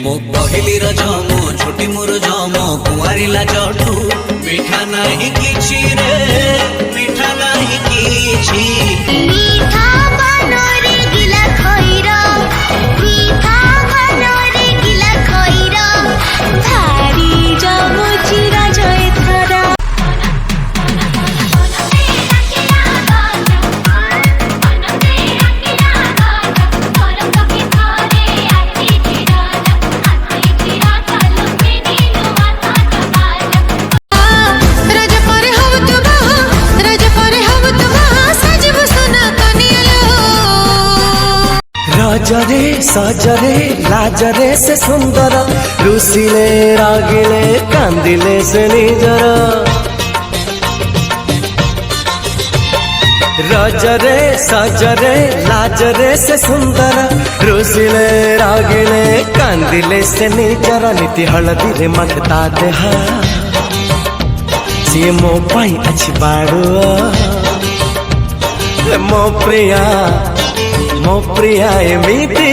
मो पहली रज मो छोटी मोर जम कुआरी लाजठू मीठा नहीं किछि रे मीठा नहीं किछि मीठा बनरे गिला खइरा मीठा बनरे गिला खइरा भारी जमुची राजय थारा राजरे सजरे लाजरे से सुंदर रुसिले रागिले कांदिले से निजर राजरे सजरे लाजरे से सुंदर रुसिले रागिले कांदिले से निजर नीति हलदी रे मगता देहा सी मो पाई अच्छी बाड़ू मो प्रिया एमिति